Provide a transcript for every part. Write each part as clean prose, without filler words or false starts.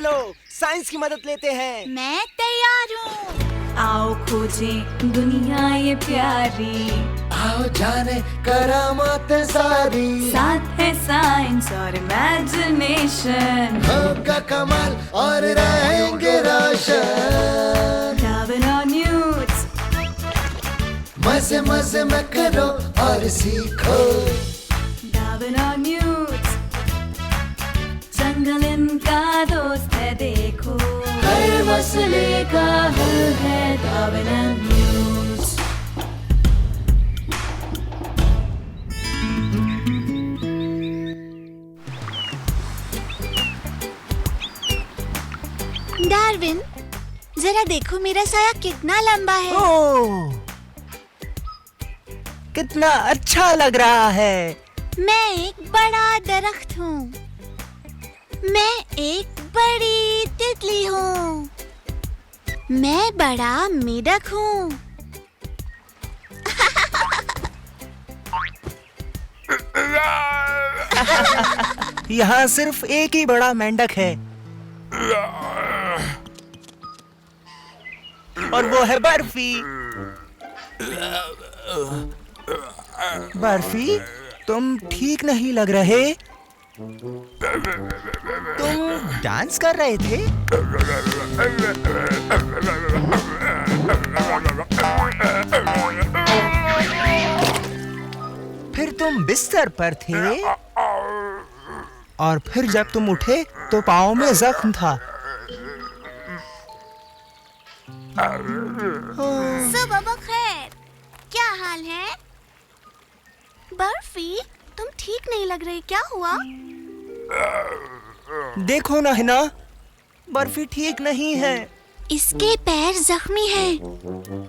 चलो साइंस की मदद लेते हैं। मैं तैयार हूँ। आओ खोजें दुनिया ये प्यारी, आओ जाने करामात सारी, साथ है साइंस और इमेजिनेशन, होगा कमाल और रहेंगे रोशन। डार्विन और न्यूट्स, मजे मजे में करो और सीखो। डार्विन और न्यूट्स, जंगल इनका दोस्त है देखो, हर मसले का हल है डार्विन एंड न्यूट्स। डार्विन, जरा देखो मेरा साया कितना लंबा है। ओह, कितना अच्छा लग रहा है। मैं एक बड़ा दरख्त हूँ। मैं एक बड़ी तितली हूँ। मैं बड़ा मेढक हूँ। यहाँ सिर्फ एक ही बड़ा मेंढक है और वो है बर्फी। बर्फी, तुम ठीक नहीं लग रहे। तुम डांस कर रहे थे? फिर तुम बिस्तर पर थे और फिर जब तुम उठे तो पाँव में जख्म था। सुबह बखैर, क्या हाल है? बर्फी, तुम ठीक नहीं लग रही, क्या हुआ? देखो ना हिना, बर्फी ठीक नहीं है। इसके पैर जख्मी हैं।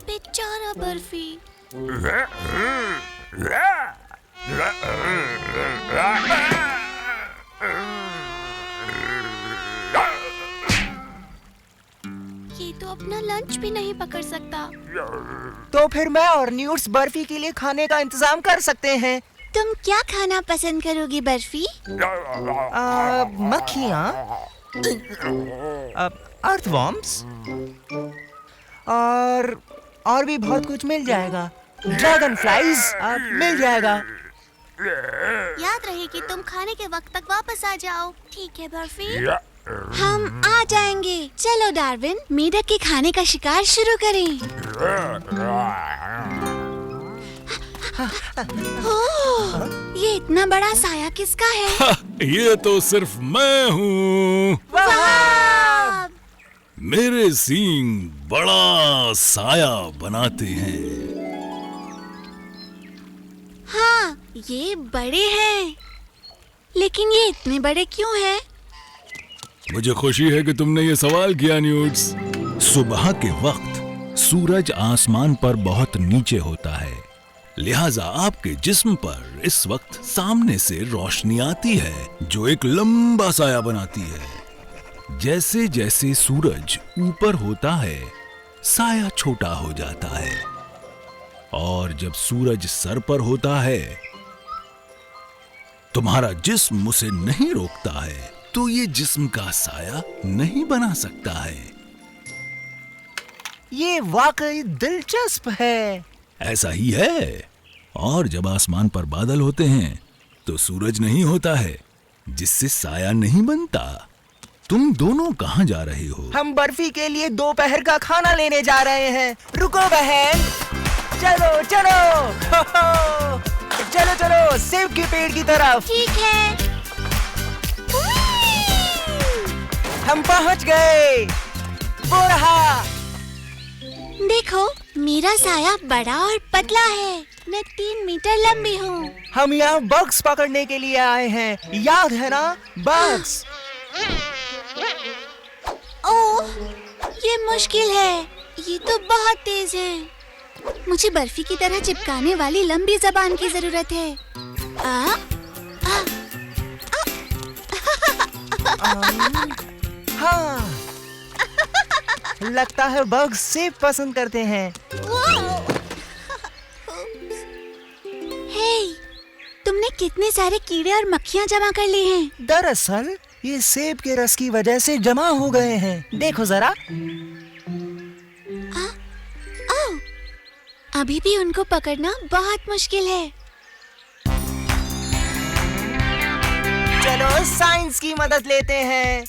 बेचारा बर्फी। ये तो अपना लंच भी नहीं पकड़ सकता। तो फिर मैं और न्यूट्स बर्फी के लिए खाने का इंतजाम कर सकते हैं। तुम क्या खाना पसंद करोगी बर्फी? मक्खियाँ, अर्थवॉर्म्स और भी बहुत कुछ मिल जाएगा। ड्रैगन फ्लाइज मिल जाएगा। याद रहे कि तुम खाने के वक्त तक वापस आ जाओ। ठीक है बर्फी, हम आ जाएंगे। चलो डार्विन, मेढक के खाने का शिकार शुरू करें। ओह, ये इतना बड़ा साया किसका है? ये तो सिर्फ मैं हूँ। वाह! मेरे सींग बड़ा साया बनाते हैं। हाँ, ये बड़े हैं, लेकिन ये इतने बड़े क्यों हैं? मुझे खुशी है कि तुमने ये सवाल किया न्यूट्स। सुबह के वक्त सूरज आसमान पर बहुत नीचे होता है, लिहाजा आपके जिस्म पर इस वक्त सामने से रोशनी आती है जो एक लंबा साया बनाती है। जैसे जैसे सूरज ऊपर होता है, साया छोटा हो जाता है, और जब सूरज सर पर होता है, तुम्हारा जिस्म उसे नहीं रोकता है, तो ये जिस्म का साया नहीं बना सकता है। ये वाकई दिलचस्प है। ऐसा ही है। और जब आसमान पर बादल होते हैं तो सूरज नहीं होता है, जिससे साया नहीं बनता। तुम दोनों कहाँ जा रहे हो? हम बर्फी के लिए दोपहर का खाना लेने जा रहे हैं। रुको बहन, चलो चलो। चलो चलो सेब के पेड़ की तरफ। ठीक है। हम पहुंच गए। वो रहा। देखो, मेरा साया बड़ा और पतला है। मैं 3 मीटर लंबी हूँ। हम यहाँ बग्स पकड़ने के लिए आए हैं, याद है ना? बग्स। ओह, ये मुश्किल है। ये तो बहुत तेज है। मुझे बर्फी की तरह चिपकाने वाली लंबी जबान की जरूरत है। हाँ, लगता है बग्स सेब पसंद करते हैं। हे, तुमने कितने सारे कीड़े और मक्खियाँ जमा कर ली हैं? दरअसल ये सेब के रस की वजह से जमा हो गए हैं। देखो जरा। ओह, अभी भी उनको पकड़ना बहुत मुश्किल है। चलो साइंस की मदद लेते हैं।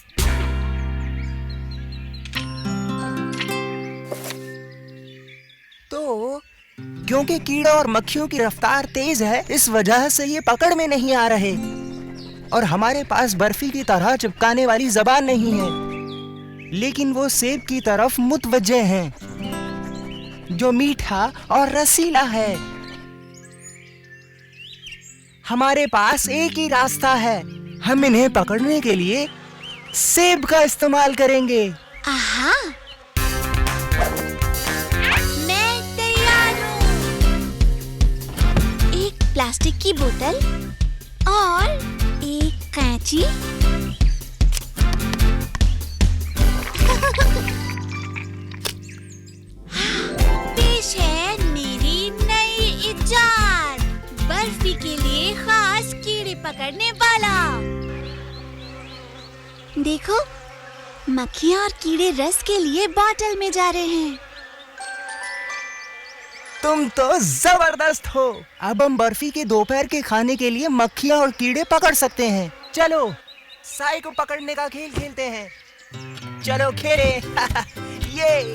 तो क्योंकि कीड़ा और मक्खियों की रफ्तार तेज है, इस वजह से ये पकड़ में नहीं आ रहे और हमारे पास बर्फी की तरह चिपकाने वाली जबान नहीं है, लेकिन वो सेब की तरफ मुतवज्जे हैं, जो मीठा और रसीला है। हमारे पास एक ही रास्ता है, हम इन्हें पकड़ने के लिए सेब का इस्तेमाल करेंगे। आहा, मैं तैयार हूँ। एक प्लास्टिक की बोतल और एक कैंची। पेश है मेरी नई इजाद, बर्फी के लिए खास कीड़े पकड़ने वाला। देखो, मक्खियाँ और कीड़े रस के लिए बोतल में जा रहे हैं। तुम तो जबरदस्त हो। अब हम बर्फी के दोपहर के खाने के लिए मक्खियाँ और कीड़े पकड़ सकते हैं। चलो साई को पकड़ने का खेल खेलते हैं। चलो खेले। ये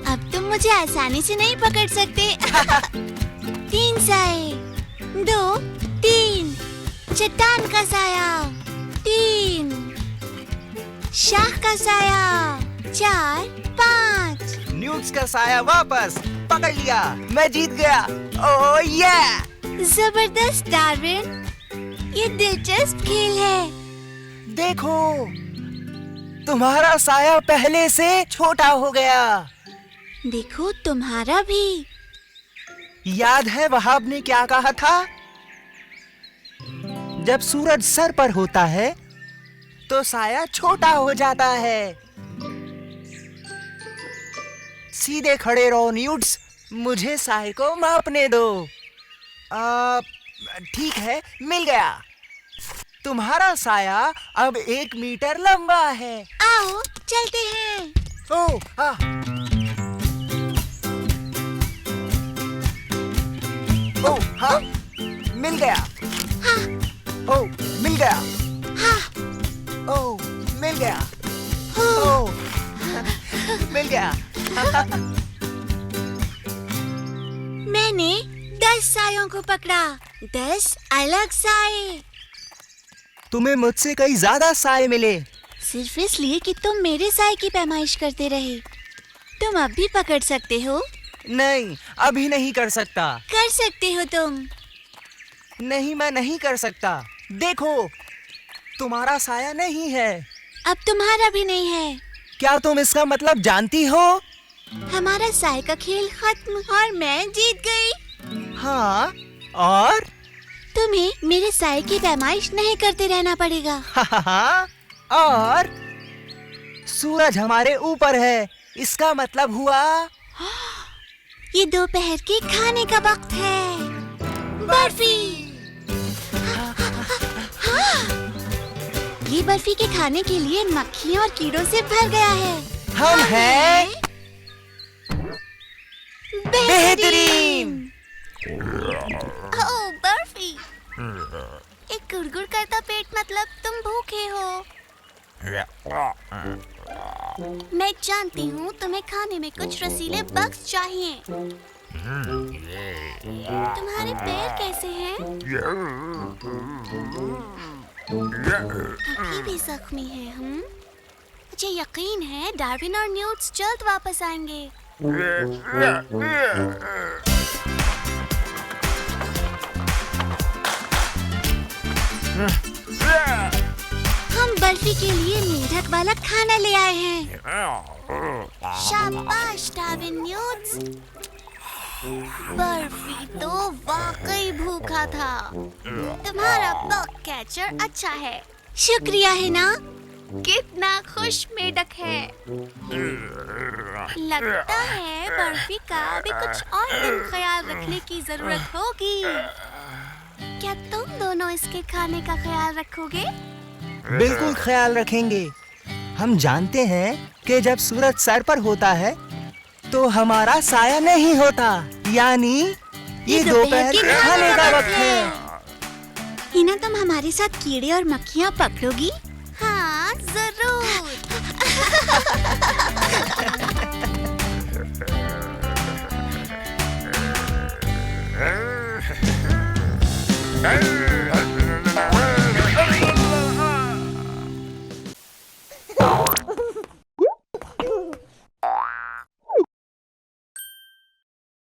अब तुम मुझे आसानी से नहीं पकड़ सकते। 3 साए, 2, 3, चट्टान का साया, 3, शाख का साया, 4, 5। न्यूट्स का साया वापस पकड़ लिया। मैं जीत गया। ओह ये जबरदस्त डार्विन, ये दिलचस्प खेल है। देखो, तुम्हारा साया पहले से छोटा हो गया। देखो, तुम्हारा भी। याद है वहाब ने क्या कहा था? जब सूरज सर पर होता है तो साया छोटा हो जाता है। सीधे खड़े रहो न्यूट्स, मुझे साए को मापने दो। ठीक है, मिल गया। तुम्हारा साया अब 1 मीटर लंबा है। आओ चलते हैं। ओह, हाँ, मिल गया। हाँ, ओह, मिल गया। हाँ, ओह, मिल गया। हो। ओह, मिल गया। मैंने 10 सायों को पकड़ा। 10 अलग साए। तुम्हें मुझसे कई ज्यादा साए मिले। सिर्फ इसलिए कि तुम मेरे साए की पैमाइश करते रहे। तुम अब भी पकड़ सकते हो। नहीं, अभी नहीं कर सकता। कर सकते हो तुम। नहीं, मैं नहीं कर सकता। देखो, तुम्हारा साया नहीं है। अब तुम्हारा भी नहीं है। क्या तुम इसका मतलब जानती हो? हमारा साए का खेल खत्म और मैं जीत गई। हाँ, और तुम्हें मेरे साए की पैमाइश नहीं करते रहना पड़ेगा। और सूरज हमारे ऊपर है, इसका मतलब हुआ ये दोपहर के खाने का वक्त है। बर्फी। हाँ, ये बर्फी के खाने के लिए मक्खियों और कीड़ों से भर गया है। हम हैं बेहतरीन। ओह बर्फी, एक गुड़गुड़ करता पेट मतलब तुम भूखे हो। मैं जानती हूँ तुम्हें खाने में कुछ रसीले बग्स चाहिए। तुम्हारे पैर कैसे हैं? अभी भी जख्मी है। मुझे यकीन है डार्विन और न्यूट्स जल्द वापस आएंगे। हम बर्फी के लिए मेढक वाला खाना ले आए हैं। शाबाश डार्विन न्यूट्स, बर्फी तो वाकई भूखा था। तुम्हारा बग कैचर अच्छा है। शुक्रिया है ना। कितना खुश मेढक है। लगता है बर्फी का भी कुछ और दिन ख्याल रखने की जरूरत होगी। क्या तुम दोनों इसके खाने का ख्याल रखोगे? बिल्कुल ख्याल रखेंगे। हम जानते हैं कि जब सूरज सर पर होता है तो हमारा साया नहीं होता, यानी ये दोपहर के खाने का वक्त है। हिना, तुम हमारे साथ कीड़े और मक्खियाँ पकड़ोगी? हाँ, जरूर।